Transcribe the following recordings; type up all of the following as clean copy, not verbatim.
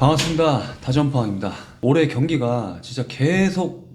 반갑습니다. 다전포항입니다. 올해 경기가 진짜 계속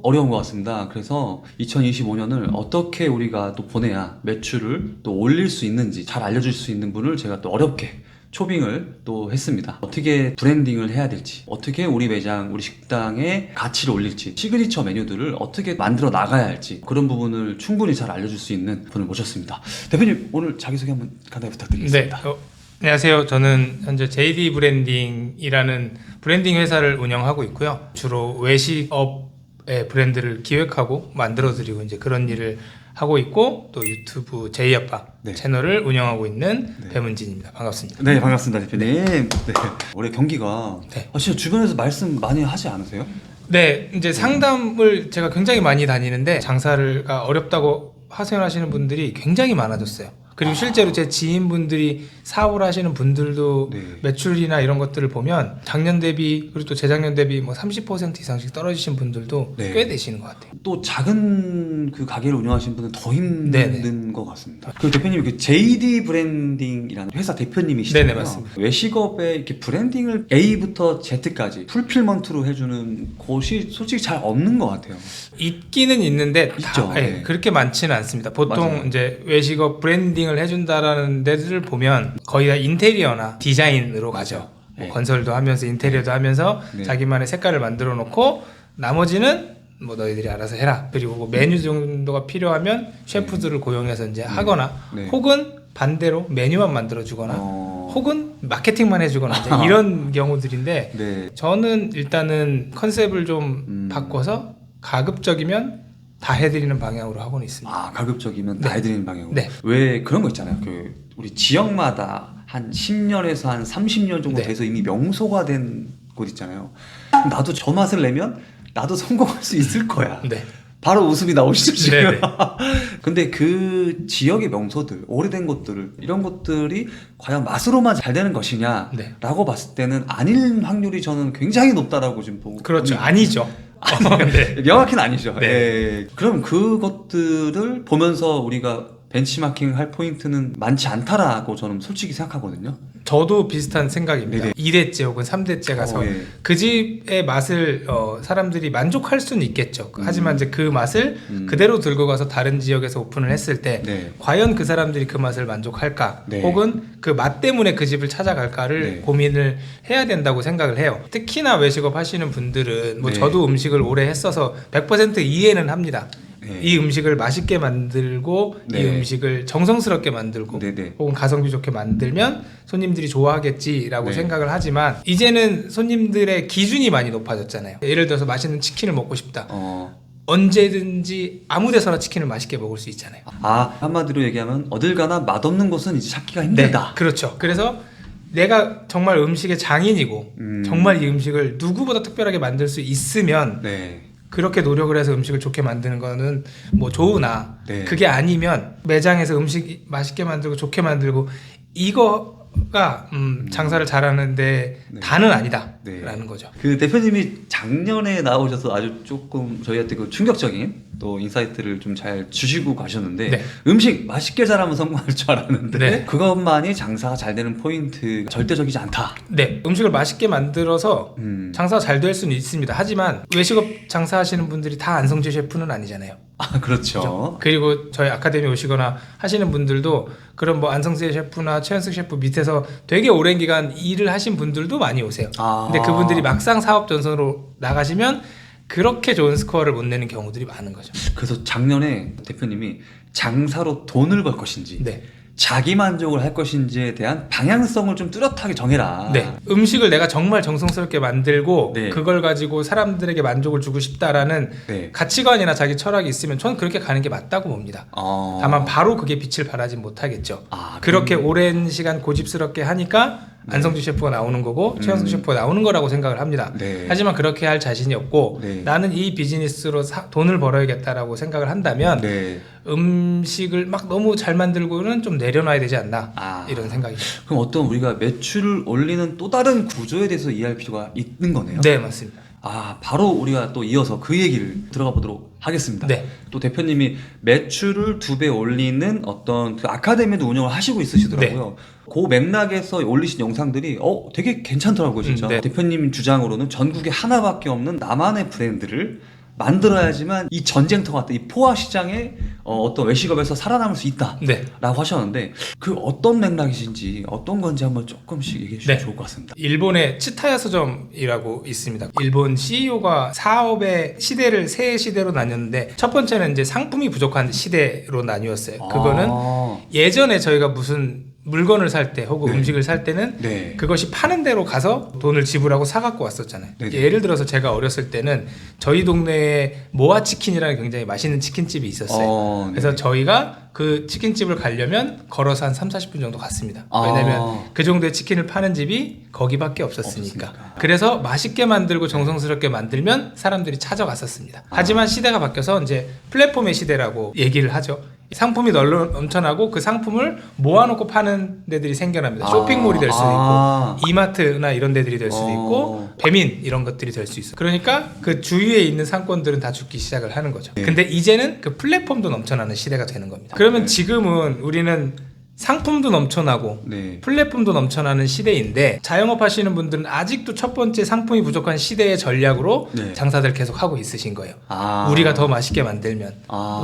어려운 것 같습니다. 그래서 2025년을 어떻게 우리가 또 보내야 매출을 또 올릴 수 있는지 잘 알려줄 수 있는 분을 제가 또 어렵게 초빙을 또 했습니다. 어떻게 브랜딩을 해야 될지, 어떻게 우리 매장, 우리 식당의 가치를 올릴지, 시그니처 메뉴들을 어떻게 만들어 나가야 할지, 그런 부분을 충분히 잘 알려줄 수 있는 분을 모셨습니다. 대표님, 오늘 자기소개 한번 간단히 부탁드리겠습니다. 네, 안녕하세요. 저는 현재 JD 브랜딩이라는 브랜딩 회사를 운영하고 있고요. 주로 외식업의 브랜드를 기획하고 만들어드리고 이제 그런 일을 하고 있고, 또 유튜브 제이아빠 네. 채널을 운영하고 있는 네. 배문진입니다. 반갑습니다. 네, 반갑습니다, 대표님. 네. 올해 경기가 네. 진짜 주변에서 말씀 많이 하지 않으세요? 네, 이제 상담을 제가 굉장히 많이 다니는데 장사가 어렵다고 하소연하시는 분들이 굉장히 많아졌어요. 그리고 실제로 제 지인분들이 사업을 하시는 분들도 네. 매출이나 이런 것들을 보면 작년 대비 그리고 또 재작년 대비 뭐 30% 이상씩 떨어지신 분들도 네. 꽤 되시는 것 같아요. 또 작은 그 가게를 운영하시는 분은 더 힘든 네네. 것 같습니다. 그 대표님이 그 JD 브랜딩이라는 회사 대표님이시잖아요. 네네, 맞습니다. 외식업의 이렇게 브랜딩을 A부터 Z까지 풀필먼트로 해주는 곳이 솔직히 잘 없는 것 같아요. 있기는 있는데 있죠. 다, 네. 그렇게 많지는 않습니다. 보통 맞아요. 이제 외식업 브랜딩을 해준다라는 데들을 보면 거의 다 인테리어나 디자인으로 가죠. 맞아요. 뭐 네. 건설도 하면서 인테리어도 하면서 네. 자기만의 색깔을 만들어 놓고 나머지는 뭐 너희들이 알아서 해라. 그리고 뭐 메뉴 정도가 필요하면 셰프들을 고용해서 이제 하거나 네. 혹은 반대로 메뉴만 만들어 주거나 혹은 마케팅만 해주거나 이제 이런 경우들인데 네. 저는 일단은 컨셉을 좀 바꿔서 가급적이면 다 해드리는 방향으로 하고는 있습니다. 아, 가급적이면 다 해드리는 방향으로. 네. 왜 그런 거 있잖아요. 그 우리 지역마다 한 10년에서 한 30년 정도 네. 돼서 이미 명소가 된 곳 있잖아요. 그럼 나도 저 맛을 내면 나도 성공할 수 있을 거야. 네. 바로 웃음이 나오시죠 지금. 네네. 근데 그 지역의 명소들, 오래된 곳들을, 이런 것들이 과연 맛으로만 잘 되는 것이냐 네. 라고 봤을 때는 아닐 확률이 저는 굉장히 높다라고 지금 보고. 그렇죠. 아니죠. 네. 명확히는 아니죠. 네. 예. 그럼 그것들을 보면서 우리가 벤치마킹 할 포인트는 많지 않다라고 저는 솔직히 생각하거든요. 저도 비슷한 생각입니다. 네네. 2대째 혹은 3대째 가서 예. 그 집의 맛을 사람들이 만족할 수는 있겠죠. 하지만 이제 그 맛을 그대로 들고 가서 다른 지역에서 오픈을 했을 때 네. 과연 그 사람들이 그 맛을 만족할까? 네. 혹은 그 맛 때문에 그 집을 찾아갈까를 네. 고민을 해야 된다고 생각을 해요. 특히나 외식업 하시는 분들은 뭐 네. 저도 음식을 오래 했어서 100% 이해는 합니다. 네. 이 음식을 맛있게 만들고 네. 이 음식을 정성스럽게 만들고 네네. 혹은 가성비 좋게 만들면 손님들이 좋아하겠지라고 네. 생각을 하지만 이제는 손님들의 기준이 많이 높아졌잖아요. 예를 들어서 맛있는 치킨을 먹고 싶다. 언제든지 아무 데서나 치킨을 맛있게 먹을 수 있잖아요. 아, 한마디로 얘기하면 어딜 가나 맛없는 곳은 이제 찾기가 힘들다. 그렇죠. 그래서 내가 정말 음식의 장인이고 정말 이 음식을 누구보다 특별하게 만들 수 있으면 네. 그렇게 노력을 해서 음식을 좋게 만드는 거는 뭐 좋으나 네. 그게 아니면 매장에서 음식 맛있게 만들고 좋게 만들고 이거가 장사를 잘하는데 네. 다는 아니다 네. 라는 거죠. 그 대표님이 작년에 나오셔서 아주 조금 저희한테 그 충격적인 또 인사이트를 좀 잘 주시고 가셨는데 네. 음식 맛있게 잘하면 성공할 줄 알았는데 네. 그것만이 장사가 잘 되는 포인트 절대적이지 않다. 네, 음식을 맛있게 만들어서 음. 장사가 잘 될 수는 있습니다. 하지만 외식업 장사하시는 분들이 다 안성재 셰프는 아니잖아요. 아, 그렇죠. 그리고 저희 아카데미 오시거나 하시는 분들도 그런 뭐 안성재 셰프나 최현숙 셰프 밑에서 되게 오랜 기간 일을 하신 분들도 많이 오세요. 아. 근데 그분들이 막상 사업 전선으로 나가시면 그렇게 좋은 스코어를 못 내는 경우들이 많은 거죠. 그래서 작년에 대표님이 장사로 돈을 벌 것인지 네. 자기 만족을 할 것인지에 대한 방향성을 좀 뚜렷하게 정해라. 네. 음식을 내가 정말 정성스럽게 만들고 네. 그걸 가지고 사람들에게 만족을 주고 싶다라는 네. 가치관이나 자기 철학이 있으면 저는 그렇게 가는 게 맞다고 봅니다. 다만 바로 그게 빛을 발하진 못하겠죠. 아, 그렇게 오랜 시간 고집스럽게 하니까 안성주 셰프가 나오는 거고 최현숙 셰프가 나오는 거라고 생각을 합니다. 네. 하지만 그렇게 할 자신이 없고 네. 나는 이 비즈니스로 돈을 벌어야겠다라고 생각을 한다면 네. 음식을 막 너무 잘 만들고는 좀 내려놔야 되지 않나 이런 생각이죠. 그럼 어떤 우리가 매출을 올리는 또 다른 구조에 대해서 이해할 필요가 있는 거네요. 네, 맞습니다. 바로 우리가 또 이어서 그 얘기를 들어가 보도록 하겠습니다. 네. 또 대표님이 매출을 2배 올리는 어떤 그 아카데미도 운영을 하시고 있으시더라고요. 그 맥락에서 올리신 영상들이 되게 괜찮더라고요, 진짜. 네. 대표님 주장으로는 전국에 하나밖에 없는 나만의 브랜드를 만들어야지만 이 전쟁터 같은 이 포화 시장에 어떤 외식업에서 살아남을 수 있다 네. 라고 하셨는데 그 어떤 맥락이신지 어떤 건지 한번 조금씩 얘기해 주시면 네. 좋을 것 같습니다. 일본의 츠타야 서점이라고 있습니다. 일본 CEO가 사업의 시대를 세 시대로 나눴는데 첫 번째는 이제 상품이 부족한 시대로 나뉘었어요. 그거는 예전에 저희가 무슨 물건을 살 때 혹은 네. 음식을 살 때는 네. 그것이 파는 데로 가서 돈을 지불하고 사갖고 왔었잖아요. 네네. 예를 들어서 제가 어렸을 때는 저희 동네에 모아치킨이라는 굉장히 맛있는 치킨집이 있었어요. 네. 그래서 저희가 그 치킨집을 가려면 걸어서 한 3-40분 정도 갔습니다. 아. 왜냐면 그 정도의 치킨을 파는 집이 거기밖에 없었으니까. 그래서 맛있게 만들고 정성스럽게 만들면 사람들이 찾아갔었습니다. 하지만 시대가 바뀌어서 이제 플랫폼의 시대라고 얘기를 하죠. 상품이 넘쳐나고 그 상품을 모아놓고 파는 데들이 생겨납니다. 쇼핑몰이 될 수도 있고 이마트나 이런 데들이 될 수도 있고 배민 이런 것들이 될 수 있어요. 그러니까 그 주위에 있는 상권들은 다 죽기 시작을 하는 거죠. 네. 근데 이제는 그 플랫폼도 넘쳐나는 시대가 되는 겁니다. 그러면 네. 지금은 우리는 상품도 넘쳐나고 네. 플랫폼도 넘쳐나는 시대인데 자영업 하시는 분들은 아직도 첫 번째 상품이 부족한 시대의 전략으로 네. 장사들 계속 하고 있으신 거예요. 아. 우리가 더 맛있게 만들면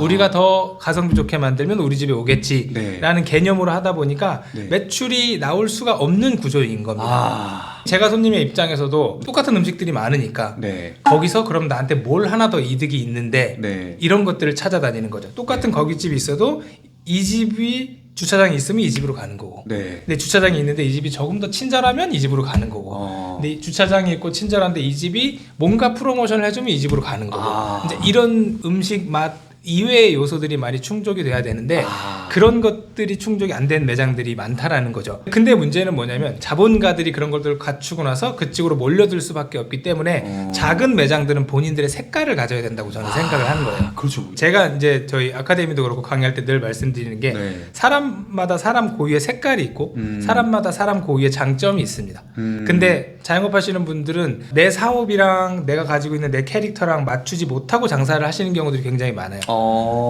우리가 더 가성비 좋게 만들면 우리 집에 오겠지라는 개념으로 하다 보니까 네. 매출이 나올 수가 없는 구조인 겁니다. 제가 손님의 입장에서도 똑같은 음식들이 많으니까 네. 거기서 그럼 나한테 뭘 하나 더 이득이 있는데 네. 이런 것들을 찾아다니는 거죠. 똑같은 거기집이 있어도 이 집이 주차장이 있으면 이 집으로 가는 거고 네. 근데 주차장이 있는데 이 집이 조금 더 친절하면 이 집으로 가는 거고 근데 주차장이 있고 친절한데 이 집이 뭔가 프로모션을 해주면 이 집으로 가는 거고 이제 이런 음식 맛 이외의 요소들이 많이 충족이 돼야 되는데 그런 것들이 충족이 안 된 매장들이 많다라는 거죠. 근데 문제는 뭐냐면 자본가들이 그런 것들을 갖추고 나서 그쪽으로 몰려들 수밖에 없기 때문에 작은 매장들은 본인들의 색깔을 가져야 된다고 저는 생각을 하는 거예요. 그렇죠. 제가 이제 저희 아카데미도 그렇고 강의할 때 늘 말씀드리는 게 네. 사람마다 사람 고유의 색깔이 있고 사람마다 사람 고유의 장점이 있습니다. 근데 자영업 하시는 분들은 내 사업이랑 내가 가지고 있는 내 캐릭터랑 맞추지 못하고 장사를 하시는 경우들이 굉장히 많아요.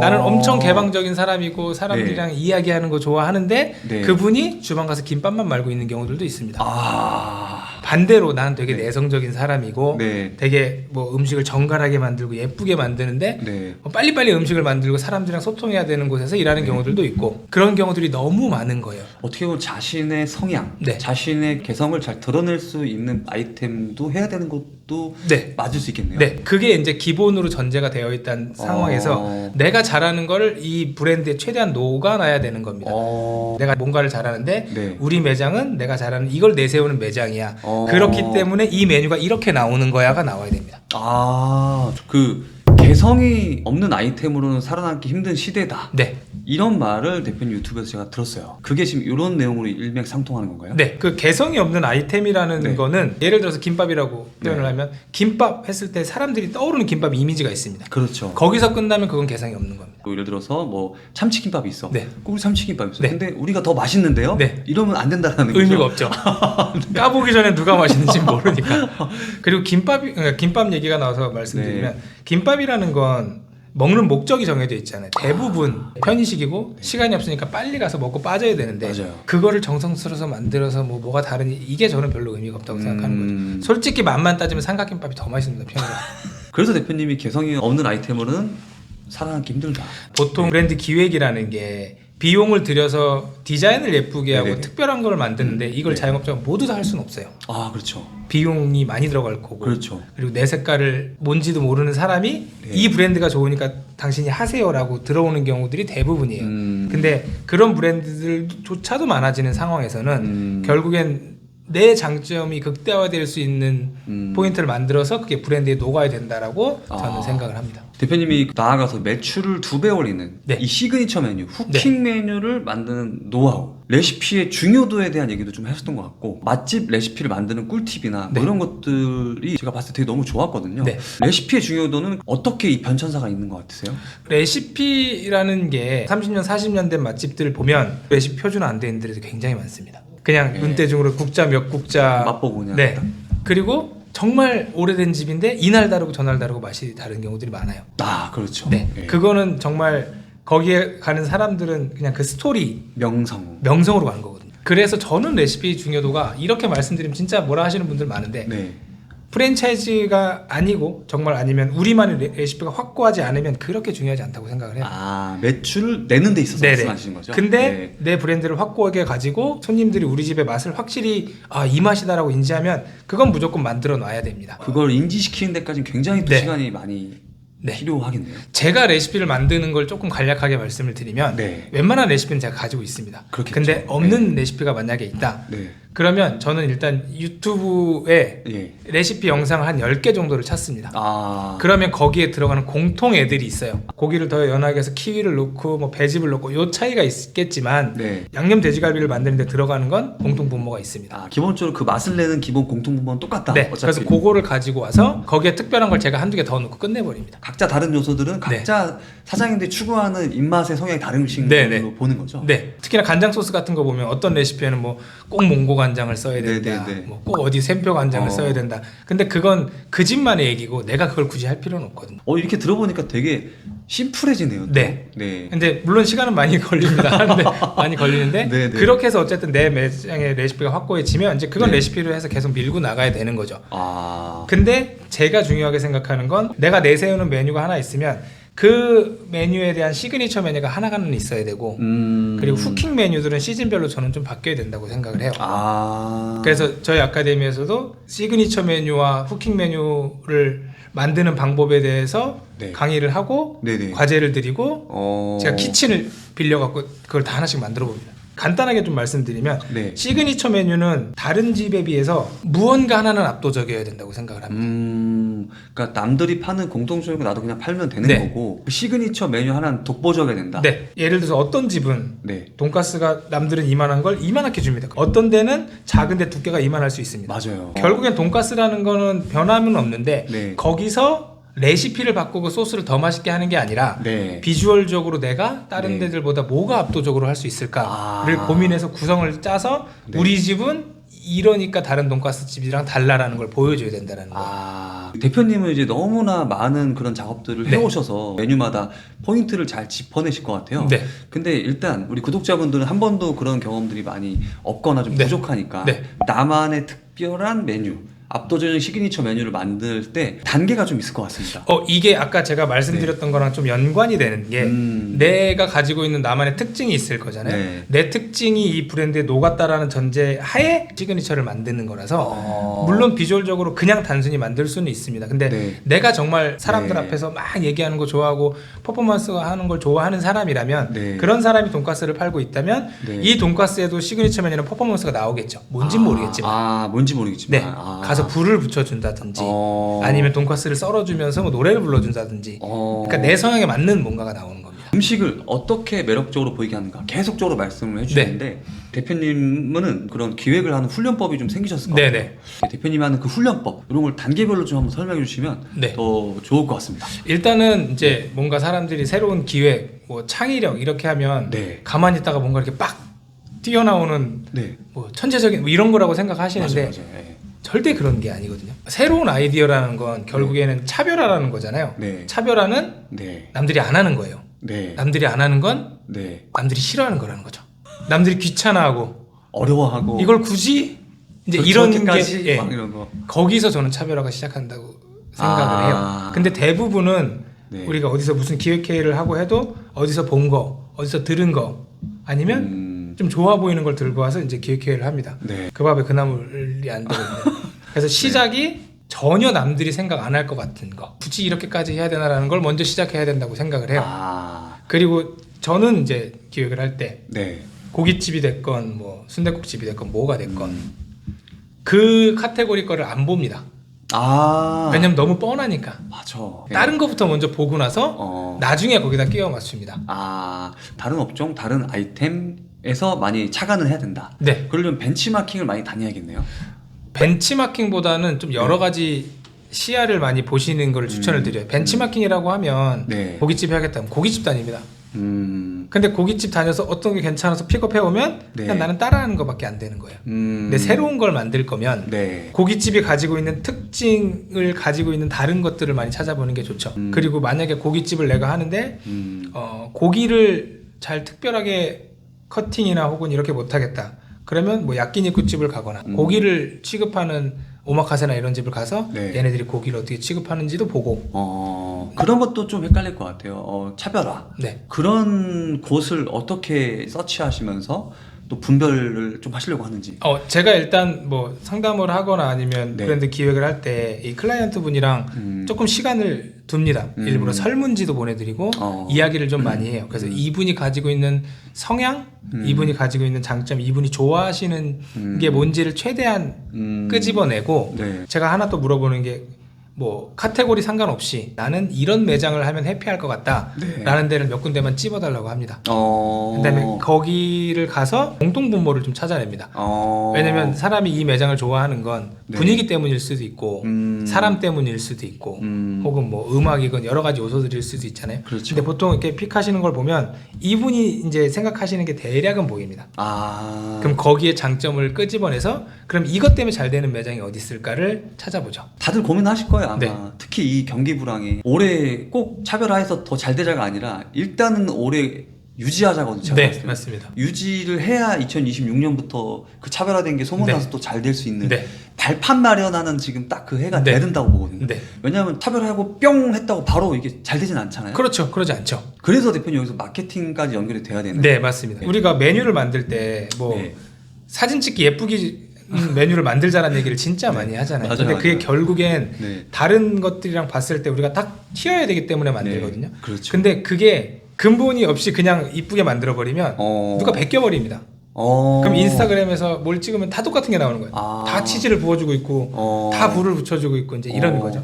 나는 엄청 개방적인 사람이고 사람들이랑 이야기하는 거 좋아하는데 네. 그분이 주방 가서 김밥만 말고 있는 경우들도 있습니다. 반대로 나는 되게 내성적인 사람이고 네. 되게 뭐 음식을 정갈하게 만들고 예쁘게 만드는데 네. 빨리빨리 음식을 만들고 사람들이랑 소통해야 되는 곳에서 일하는 경우들도 있고 그런 경우들이 너무 많은 거예요. 어떻게 보면 자신의 성향, 네. 자신의 개성을 잘 드러낼 수 있는 아이템도 해야 되는 것도 네. 맞을 수 있겠네요. 네, 그게 이제 기본으로 전제가 되어 있다는 상황에서 내가 잘하는 거를 이 브랜드에 최대한 녹아놔야 되는 겁니다. 내가 뭔가를 잘하는데 네. 우리 매장은 내가 잘하는 이걸 내세우는 매장이야. 그렇기 때문에 이 메뉴가 이렇게 나오는 거야가 나와야 됩니다. 그 개성이 없는 아이템으로는 살아남기 힘든 시대다. 네. 이런 말을 대표님 유튜브에서 제가 들었어요. 그게 지금 이런 내용으로 일맥상통하는 건가요? 네, 그 개성이 없는 아이템이라는 네. 거는 예를 들어서 김밥이라고 표현을 네. 하면 김밥 했을 때 사람들이 떠오르는 김밥 이미지가 있습니다. 그렇죠. 거기서 끝나면 그건 개성이 없는 겁니다. 예를 들어서 뭐 참치김밥이 있어. 네. 우리 참치김밥이 있어. 네. 근데 우리가 더 맛있는데요? 네. 이러면 안 된다는 거죠. 의미가 없죠. 까보기 전에 누가 맛있는지 모르니까. 그리고 그러니까 김밥 얘기가 나와서 말씀드리면 김밥이라는 건 먹는 목적이 정해져 있잖아요. 대부분 편의식이고 시간이 없으니까 빨리 가서 먹고 빠져야 되는데 맞아요. 그거를 정성스러워서 만들어서 뭐가 다르니 이게 저는 별로 의미가 없다고 생각하는 거죠. 솔직히 맛만 따지면 삼각김밥이 더 맛있습니다. 편의점. 그래서 대표님이 개성이 없는 아이템으로는 살아남기 힘들다. 보통 브랜드 기획이라는 게 비용을 들여서 디자인을 예쁘게 하고 네네. 특별한 걸 만드는데 이걸 네. 자영업자가 모두 다 할 수는 없어요. 그렇죠. 비용이 많이 들어갈 거고 그렇죠. 그리고 내 색깔을 뭔지도 모르는 사람이 네. 이 브랜드가 좋으니까 당신이 하세요라고 들어오는 경우들이 대부분이에요. 근데 그런 브랜드들조차도 많아지는 상황에서는 결국엔 내 장점이 극대화될 수 있는 포인트를 만들어서 그게 브랜드에 녹아야 된다라고 저는 생각을 합니다. 대표님이 나아가서 매출을 2배 올리는 네. 이 시그니처 메뉴, 후킹 메뉴를 만드는 노하우, 레시피의 중요도에 대한 얘기도 좀 하셨던 것 같고 맛집 레시피를 만드는 꿀팁이나 뭐 이런 것들이 제가 봤을 때 되게 너무 좋았거든요. 네. 레시피의 중요도는 어떻게 이 변천사가 있는 것 같으세요? 레시피라는 게 30년, 40년 된 맛집들을 보면 레시피 표준 안 돼 있는 데도 굉장히 많습니다. 그냥 눈대중으로 국자 몇 국자 맛보고 그냥 네. 그리고 정말 오래된 집인데 이날 다르고 저날 다르고 맛이 다른 경우들이 많아요. 아, 그렇죠. 네, 예. 그거는 정말 거기에 가는 사람들은 그냥 그 스토리 명성으로 가는 거거든요. 그래서 저는 레시피 중요도가 이렇게 말씀드리면 진짜 뭐라 하시는 분들 많은데 네. 프랜차이즈가 아니고 정말 아니면 우리만의 레시피가 확고하지 않으면 그렇게 중요하지 않다고 생각을 해요. 아, 매출을 내는 데 있어서 네네. 말씀하시는 거죠? 근데 내 브랜드를 확고하게 가지고 손님들이 우리 집의 맛을 확실히 이 맛이다라고 인지하면 그건 무조건 만들어 놔야 됩니다. 그걸 인지시키는 데까지는 굉장히 또 네. 시간이 많이 네. 필요하겠네요. 제가 레시피를 만드는 걸 조금 간략하게 말씀을 드리면 네. 웬만한 레시피는 제가 가지고 있습니다. 그렇겠죠. 근데 없는 레시피가 만약에 있다. 네. 그러면 저는 일단 유튜브에 예. 레시피 영상을 한 10개 정도를 찾습니다. 아. 그러면 거기에 들어가는 공통 애들이 있어요. 고기를 더 연하게 해서 키위를 넣고 뭐 배즙을 넣고 요 차이가 있겠지만 네. 양념 돼지갈비를 만드는데 들어가는 건 공통 분모가 있습니다. 아, 기본적으로 그 맛을 내는 기본 공통분모는 똑같다. 네, 어차피. 그래서 그거를 가지고 와서 거기에 특별한 걸 제가 한두 개 더 넣고 끝내버립니다. 각자 다른 요소들은 각자 사장님들이 추구하는 입맛의 성향이 다른 것인 네, 걸로 네. 보는 거죠. 네, 특히나 간장 소스 같은 거 보면 어떤 레시피에는 뭐 꼭 몽고 간장을 써야 된다, 네, 네, 네. 뭐 꼭 어디 샘표 간장을 써야 된다. 근데 그건 그 집만의 얘기고 내가 그걸 굳이 할 필요는 없거든요. 이렇게 들어보니까 되게 심플해지네요. 또. 네. 네. 근데 물론 시간은 많이 걸립니다. 하는데 많이 걸리는데 네, 네. 그렇게 해서 어쨌든 내 매장의 레시피가 확고해지면 이제 그건 네. 레시피로 해서 계속 밀고 나가야 되는 거죠. 아. 근데 제가 중요하게 생각하는 건 내가 내세우는 메뉴가 하나 있으면 그 메뉴에 대한 시그니처 메뉴가 하나는 있어야 되고 그리고 후킹 메뉴들은 시즌별로 저는 좀 바뀌어야 된다고 생각을 해요. 아. 그래서 저희 아카데미에서도 시그니처 메뉴와 후킹 메뉴를 만드는 방법에 대해서 네. 강의를 하고 네네. 과제를 드리고 제가 키친을 빌려갖고 그걸 다 하나씩 만들어 봅니다. 간단하게 좀 말씀드리면 네. 시그니처 메뉴는 다른 집에 비해서 무언가 하나는 압도적이어야 된다고 생각을 합니다. 그러니까 남들이 파는 공통점이고 나도 그냥 팔면 되는 네. 거고 그 시그니처 메뉴 하나는 독보적이어야 된다. 네, 예를 들어서 어떤 집은 네. 돈가스가 남들은 이만한 걸 이만하게 줍니다. 어떤 데는 작은데 두께가 이만할 수 있습니다. 맞아요. 결국엔 돈가스라는 거는 변함은 없는데 네. 거기서 레시피를 바꾸고 소스를 더 맛있게 하는 게 아니라 네. 비주얼적으로 내가 다른 네. 데들보다 뭐가 압도적으로 할 수 있을까를 고민해서 구성을 짜서 네. 우리 집은 이러니까 다른 돈가스 집이랑 달라라는 걸 보여줘야 된다는 거예요. 대표님은 이제 너무나 많은 그런 작업들을 네. 해오셔서 메뉴마다 포인트를 잘 짚어내실 것 같아요. 네. 근데 일단 우리 구독자분들은 한 번도 그런 경험들이 많이 없거나 좀 네. 부족하니까 네. 나만의 특별한 메뉴, 압도적인 시그니처 메뉴를 만들 때 단계가 좀 있을 것 같습니다. 이게 아까 제가 말씀드렸던 거랑 좀 연관이 되는 게 내가 가지고 있는 나만의 특징이 있을 거잖아요. 네. 내 특징이 이 브랜드에 녹았다라는 전제 하에 시그니처를 만드는 거라서 물론 비주얼적으로 그냥 단순히 만들 수는 있습니다. 근데 네. 내가 정말 사람들 네. 앞에서 막 얘기하는 거 좋아하고 퍼포먼스 하는 걸 좋아하는 사람이라면 네. 그런 사람이 돈가스를 팔고 있다면 네. 이 돈가스에도 시그니처 메뉴는 퍼포먼스가 나오겠죠. 뭔진 모르겠지만 뭔지 모르겠지만. 네, 가서 불을 붙여준다든지 아니면 돈가스를 썰어주면서 뭐 노래를 불러준다든지 그러니까 내 성향에 맞는 뭔가가 나오는 겁니다. 음식을 어떻게 매력적으로 보이게 하는가 계속적으로 말씀을 해주시는데 대표님은 그런 기획을 하는 훈련법이 좀 생기셨을 것 같아요. 네네. 대표님이 하는 그 훈련법 이런 걸 단계별로 좀 한번 설명해 주시면 네. 더 좋을 것 같습니다. 일단은 이제 뭔가 사람들이 새로운 기획, 뭐 창의력 이렇게 하면 네. 가만히 있다가 뭔가 이렇게 빡 튀어나오는 네. 뭐 천재적인 뭐 이런 거라고 생각하시는데 맞아요. 네. 절대 그런 게 아니거든요. 새로운 아이디어라는 건 결국에는 차별화라는 거잖아요. 네. 차별화는 네. 남들이 안 하는 거예요. 네. 남들이 안 하는 건 네. 남들이 싫어하는 거라는 거죠. 남들이 귀찮아하고 어려워하고 이걸 굳이 이제 이런 게 예, 막 이런 거. 거기서 저는 차별화가 시작한다고 생각을 해요. 근데 대부분은 네. 우리가 어디서 무슨 기획회의를 하고 해도 어디서 본 거, 어디서 들은 거 아니면 좀 좋아 보이는 걸 들고 와서 이제 기획회의를 합니다. 네. 그 밥에 그나물이 안 되거든요. 그래서 시작이 전혀 남들이 생각 안 할 것 같은 거 굳이 이렇게까지 해야 되나라는 걸 먼저 시작해야 된다고 생각을 해요. 그리고 저는 이제 기획을 할 때 네. 고깃집이 됐건 뭐 순댓국집이 됐건 뭐가 됐건 그 카테고리 거를 안 봅니다. 왜냐면 너무 뻔하니까. 맞아. 다른 거부터 먼저 보고 나서 나중에 거기다 끼워 맞춥니다. 다른 업종, 다른 아이템에서 많이 착안을 해야 된다. 네. 그러려면 벤치마킹을 많이 다녀야겠네요. 벤치마킹보다는 좀 여러 가지 시야를 많이 보시는 걸 추천을 드려요. 벤치마킹이라고 하면 네. 고깃집 해야겠다면 고깃집도 아닙니다. 근데 고깃집 다녀서 어떤 게 괜찮아서 픽업해오면 네. 그냥 나는 따라하는 것밖에 안 되는 거예요. 근데 새로운 걸 만들 거면 네. 고깃집이 가지고 있는 특징을 가지고 있는 다른 것들을 많이 찾아보는 게 좋죠. 그리고 만약에 고깃집을 내가 하는데 고기를 잘 특별하게 커팅이나 혹은 이렇게 못하겠다. 그러면 뭐 야끼니쿠집을 가거나 고기를 취급하는 오마카세나 이런 집을 가서 네. 얘네들이 고기를 어떻게 취급하는지도 보고 그런 것도 좀 헷갈릴 것 같아요. 차별화. 네. 그런 곳을 어떻게 서치하시면서 또 분별을 좀 하시려고 하는지. 제가 일단 뭐 상담을 하거나 아니면 네. 브랜드 기획을 할 때 이 클라이언트 분이랑 조금 시간을 둡니다. 일부러 설문지도 보내드리고 이야기를 좀 많이 해요. 그래서 이분이 가지고 있는 성향, 이분이 가지고 있는 장점, 이분이 좋아하시는 게 뭔지를 최대한 끄집어내고 네. 제가 하나 또 물어보는 게 뭐 카테고리 상관없이 나는 이런 매장을 하면 해피할 것 같다 네. 라는 데를 몇 군데만 찝어달라고 합니다. 그 다음에 거기를 가서 공동분모를 좀 찾아냅니다. 왜냐면 사람이 이 매장을 좋아하는 건 네. 분위기 때문일 수도 있고 사람 때문일 수도 있고 혹은 뭐 음악이건 여러 가지 요소들일 수도 있잖아요. 그렇죠. 근데 보통 이렇게 픽하시는 걸 보면 이분이 이제 생각하시는 게 대략은 보입니다. 그럼 그럼 거기에 장점을 끄집어내서 그럼 이것 때문에 잘 되는 매장이 어디 있을까를 찾아보죠. 다들 고민하실 거예요 아마. 네. 특히 이 경기부랑이 올해 꼭 차별화해서 더 잘 되자가 아니라 일단은 올해 유지하자거든요. 제가 네, 봤을 때. 맞습니다. 유지를 해야 2026년부터 그 차별화된 게 소문나서 네. 또 잘 될 수 있는 네. 발판 마련하는 지금 딱 그 해가 네. 돼야 된다고 보거든요. 네. 왜냐하면 차별화하고 뿅 했다고 바로 이게 잘 되진 않잖아요. 그렇죠. 그러지 않죠. 그래서 대표님 여기서 마케팅까지 연결이 돼야 되는. 네, 맞습니다. 우리가 메뉴를 만들 때 뭐 네. 사진 찍기 예쁘게 메뉴를 만들자라는 얘기를 진짜 많이 하잖아요. 맞아요, 근데 그게 맞아요. 결국엔 네. 다른 것들이랑 봤을 때 우리가 딱 튀어야 되기 때문에 만들거든요. 네, 그렇죠. 근데 그게 근본이 없이 그냥 이쁘게 만들어 버리면 누가 베껴 버립니다. 그럼 인스타그램에서 뭘 찍으면 다 똑같은 게 나오는 거예요. 다 치즈를 부어주고 있고 다 불을 붙여주고 있고 이제 이런 거죠.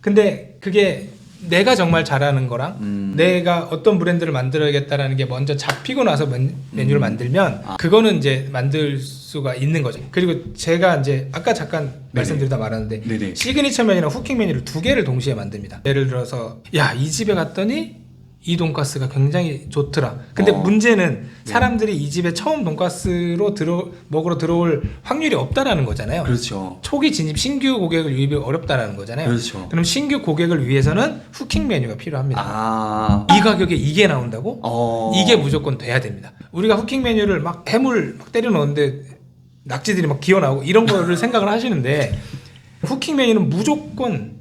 근데 그게 내가 정말 잘하는 거랑 내가 어떤 브랜드를 만들어야겠다라는 게 먼저 잡히고 나서 메뉴를 만들면 그거는 이제 만들 수가 있는 거죠. 그리고 제가 이제 아까 잠깐 말씀드리다 말았는데 네네. 시그니처 메뉴랑 후킹 메뉴를 두 개를 동시에 만듭니다. 예를 들어서 야, 이 집에 갔더니 이 돈가스가 굉장히 좋더라. 근데 문제는 사람들이 이 집에 처음 돈가스로 먹으러 들어올 확률이 없다라는 거잖아요. 그렇죠. 초기 진입 신규 고객을 유입이 어렵다라는 거잖아요. 그렇죠. 그럼 신규 고객을 위해서는 후킹 메뉴가 필요합니다. 이 가격에 이게 나온다고? 이게 무조건 돼야 됩니다. 우리가 후킹 메뉴를 막 해물 막 때려 넣었는데 낙지들이 막 기어 나오고 이런 거를 생각을 하시는데 후킹 메뉴는 무조건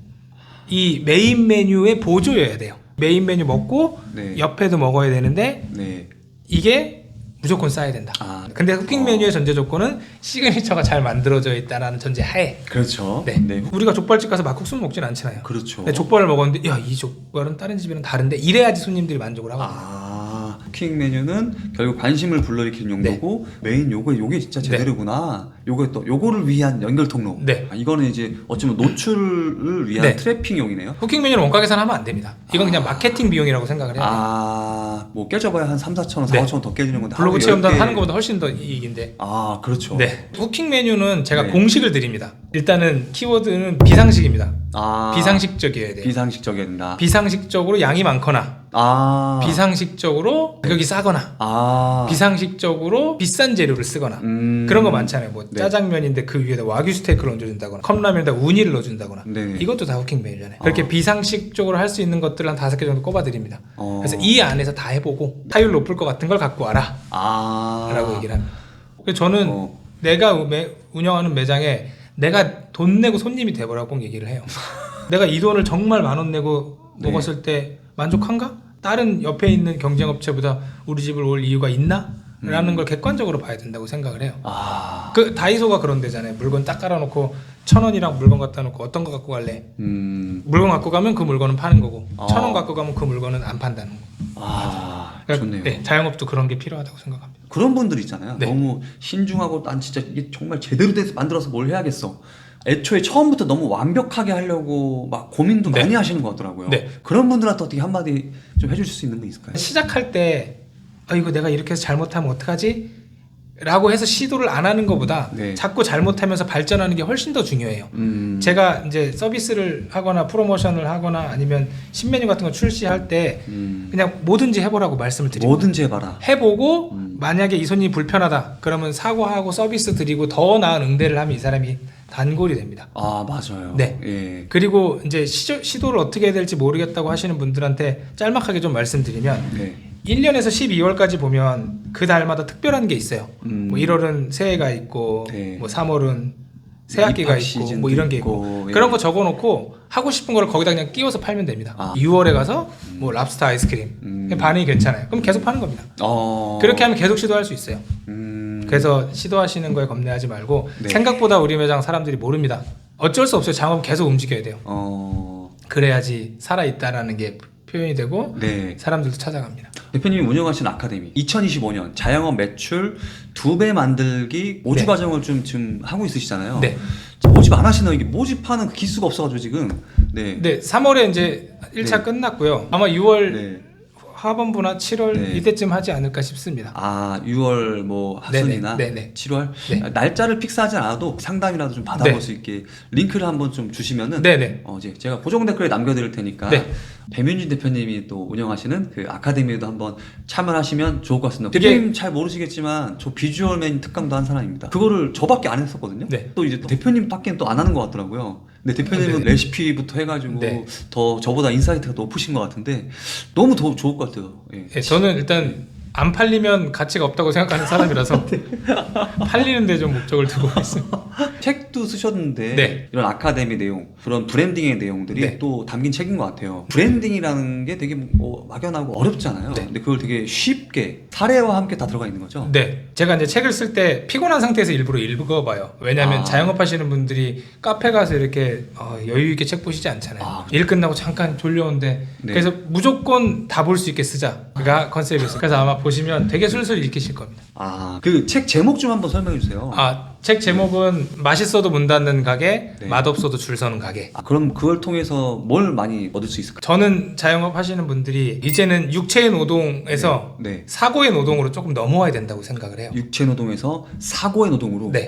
이 메인 메뉴의 보조여야 돼요. 메인 메뉴 먹고 네. 옆에도 먹어야 되는데 네. 이게 무조건 쌓여야 된다. 근데 후킹 메뉴의 전제 조건은 시그니처가 잘 만들어져 있다라는 전제 하에. 그렇죠. 네. 우리가 족발집 가서 막국수 먹진 않잖아요. 그렇죠. 근데 족발을 먹었는데 야, 이 족발은 다른 집이랑 다른데 이래야지 손님들이 만족을 하거든요. 쿠킹 메뉴는 결국 관심을 불러일으키는 용도고 메인 요게 진짜 제대로구나. 요게 또 요거를 위한 연결 통로. 네. 이거는 이제 어쩌면 노출을 위한 네. 트래핑용이네요. 후킹 메뉴는 원가 계산하면 안 됩니다. 이건 그냥 마케팅 비용이라고 생각을 해야 돼요. 뭐 깨져봐야 한 3, 4천 원, 4, 네. 5천 원 더 깨지는 건데 블로그 하루에 체험단 10개. 하는 것보다 훨씬 더 이익인데. 그렇죠. 네. 후킹 메뉴는 제가 네. 공식을 드립니다. 일단은 키워드는 비상식입니다. 비상식적이어야 돼요. 비상식적이어야 된다. 비상식적으로 양이 많거나 비상식적으로 가격이 싸거나 비상식적으로 비싼 재료를 쓰거나 그런 거 많잖아요. 뭐 네. 짜장면인데 그 위에다 와규 스테이크를 얹어준다거나 컵라면에다 우니를 넣어준다거나 네. 이것도 다 후킹 메뉴잖아요. 그렇게 비상식적으로 할 수 있는 것들을 한 5개 정도 꼽아드립니다. 그래서 이 안에서 다 해보고 타율 높을 것 같은 걸 갖고 와라 라고 얘기를 합니다. 그래서 저는 내가 운영하는 매장에 내가 돈 내고 손님이 돼보라고 꼭 얘기를 해요. 내가 이 돈을 정말 10,000원 내고 네. 먹었을 때 만족한가? 다른 옆에 있는 경쟁업체보다 우리 집을 올 이유가 있나? 라는 걸 객관적으로 봐야 된다고 생각을 해요. 그 다이소가 그런 데잖아요. 물건 딱 깔아놓고 1,000원이랑 물건 갖다 놓고 어떤 거 갖고 갈래? 물건 갖고 가면 그 물건은 파는 거고 1,000원 갖고 가면 그 물건은 안 판다는 거. 그러니까 좋네요. 네, 자영업도 그런 게 필요하다고 생각합니다. 그런 분들 있잖아요. 네. 너무 신중하고 난 진짜 이게 정말 제대로 돼서 만들어서 뭘 해야겠어. 애초에 처음부터 너무 완벽하게 하려고 막 고민도 네. 많이 하시는 것 같더라고요. 네. 그런 분들한테 어떻게 한마디 좀 해주실 수 있는 거 있을까요? 시작할 때 이거 내가 이렇게 해서 잘못하면 어떡하지? 라고 해서 시도를 안 하는 것보다 네. 자꾸 잘못하면서 발전하는 게 훨씬 더 중요해요. 제가 이제 서비스를 하거나 프로모션을 하거나 아니면 신메뉴 같은 거 출시할 때 그냥 뭐든지 해보라고 말씀을 드립니다. 뭐든지 해봐라. 해보고 만약에 이 손님이 불편하다 그러면 사과하고 서비스 드리고 더 나은 응대를 하면 이 사람이 단골이 됩니다. 아 맞아요. 네. 예. 그리고 이제 시도를 어떻게 해야 될지 모르겠다고 하시는 분들한테 짤막하게 좀 말씀드리면 네. 1년에서 12월까지 보면 그 달마다 특별한 게 있어요. 뭐 1월은 새해가 있고 네. 뭐 3월은 새학기가 입학 있고 시즌도 뭐 이런 게 있고, 있고 예. 그런 거 적어놓고 하고 싶은 거를 거기다 그냥 끼워서 팔면 됩니다. 아. 6월에 가서 뭐 랍스터 아이스크림 그냥 반응이 괜찮아요. 그럼 계속 파는 겁니다. 그렇게 하면 계속 시도할 수 있어요. 그래서 시도하시는 거에 겁내하지 말고 네. 생각보다 우리 매장 사람들이 모릅니다. 어쩔 수 없어요. 장업 계속 움직여야 돼요. 그래야지 살아있다라는 게 표현이 되고 네. 사람들도 찾아갑니다. 대표님이 운영하신 아카데미 2025년 자영업 매출 2배 만들기 모집 네. 과정을 지금 하고 있으시잖아요. 네. 모집 안 하시나요? 이게 모집하는 그 기수가 없어가지고 지금. 네. 네, 3월에 이제 1차 네. 끝났고요. 아마 6월 네. 하반부나 7월 네. 이때쯤 하지 않을까 싶습니다. 아 6월 뭐 하순이나 네네. 네네. 7월 네. 날짜를 픽스하지 않아도 상담이라도 좀 받아볼 네. 수 있게 링크를 한번 좀 주시면은 네네. 이제 제가 고정 댓글에 남겨드릴 테니까 네. 배민준 대표님이 또 운영하시는 그 아카데미에도 한번 참여하시면 좋을 것 같습니다. 이게- 대표님 잘 모르시겠지만 저 비주얼맨 특강도 한 사람입니다. 그거를 저밖에 안 했었거든요. 네. 또 이제 대표님밖에 또 안 하는 것 같더라고요. 근데 대표님은 네. 레시피부터 해가지고 네. 더 저보다 인사이트가 높으신 것 같은데 너무 더 좋을 것 같아요. 예. 네, 저는 일단 안 팔리면 가치가 없다고 생각하는 사람이라서 팔리는데 좀 목적을 두고 있습니다. 책도 쓰셨는데 네. 이런 아카데미 내용, 그런 브랜딩의 내용들이 네. 또 담긴 책인 것 같아요. 브랜딩이라는 게 되게 막연하고 어렵잖아요. 네. 근데 그걸 되게 쉽게 사례와 함께 다 들어가 있는 거죠. 네, 제가 이제 책을 쓸 때 피곤한 상태에서 일부러 읽어봐요. 왜냐하면 아. 자영업하시는 분들이 카페 가서 이렇게 여유 있게 책 보시지 않잖아요. 아. 일 끝나고 잠깐 졸려온데 네. 그래서 무조건 다 볼 수 있게 쓰자가 컨셉이었어요. 그래서 아마 보시면 되게 술술 읽히실 겁니다. 그 책 제목 좀 한번 설명해 주세요. 책 제목은 맛있어도 문 닫는 가게, 네. 맛없어도 줄 서는 가게. 그럼 그걸 통해서 뭘 많이 얻을 수 있을까요? 저는 자영업 하시는 분들이 이제는 육체의 노동에서 네. 사고의 노동으로 조금 넘어와야 된다고 생각을 해요. 육체 노동에서 사고의 노동으로. 네.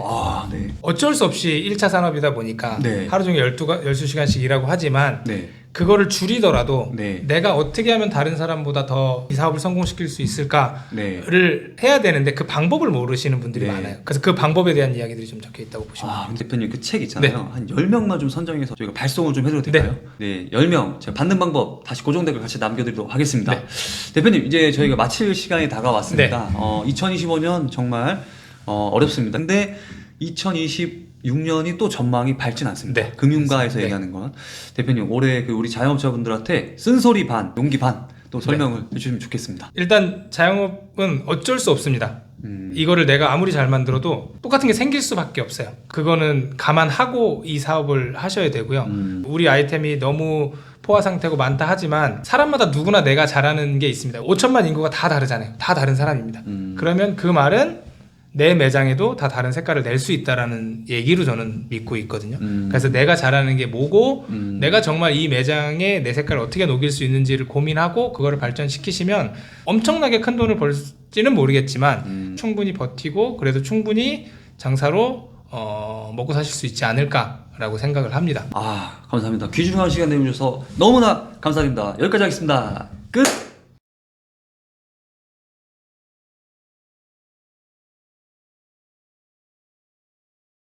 네. 어쩔 수 없이 1차 산업이다 보니까 네. 하루 종일 12시간씩 일하고 하지만 네. 그거를 줄이더라도 네. 내가 어떻게 하면 다른 사람보다 더 이 사업을 성공시킬 수 있을까를 네. 해야 되는데 그 방법을 모르시는 분들이 네. 많아요. 그래서 그 방법에 대한 이야기들이 좀 적혀 있다고 보시면 됩니다. 대표님 그 책 있잖아요. 한 10명만 좀 선정해서 저희가 발송을 좀 해드려도 될까요? 네. 10명 제가 받는 방법 다시 고정 댓글 같이 남겨드리도록 하겠습니다. 네. 대표님 이제 저희가 마칠 시간이 다가왔습니다. 2025년 정말 어렵습니다. 근데 2026년이 또 전망이 밝진 않습니다. 네. 금융가에서 네. 얘기하는 건 대표님 올해 그 우리 자영업자분들한테 쓴소리 반, 용기 반 또 설명을 해주시면 좋겠습니다. 일단 자영업은 어쩔 수 없습니다. 이거를 내가 아무리 잘 만들어도 똑같은 게 생길 수밖에 없어요. 그거는 감안하고 이 사업을 하셔야 되고요. 우리 아이템이 너무 포화 상태고 많다 하지만 사람마다 누구나 내가 잘하는 게 있습니다. 5천만 인구가 다 다르잖아요. 다 다른 사람입니다. 그러면 그 말은 내 매장에도 다 다른 색깔을 낼 수 있다라는 얘기로 저는 믿고 있거든요. 그래서 내가 잘하는 게 뭐고 내가 정말 이 매장에 내 색깔을 어떻게 녹일 수 있는지를 고민하고 그거를 발전시키시면 엄청나게 큰 돈을 벌지는 모르겠지만 충분히 버티고 그래도 충분히 장사로 먹고 사실 수 있지 않을까라고 생각을 합니다. 감사합니다. 귀중한 시간 내주셔서 너무나 감사드립니다. 여기까지 하겠습니다. 끝!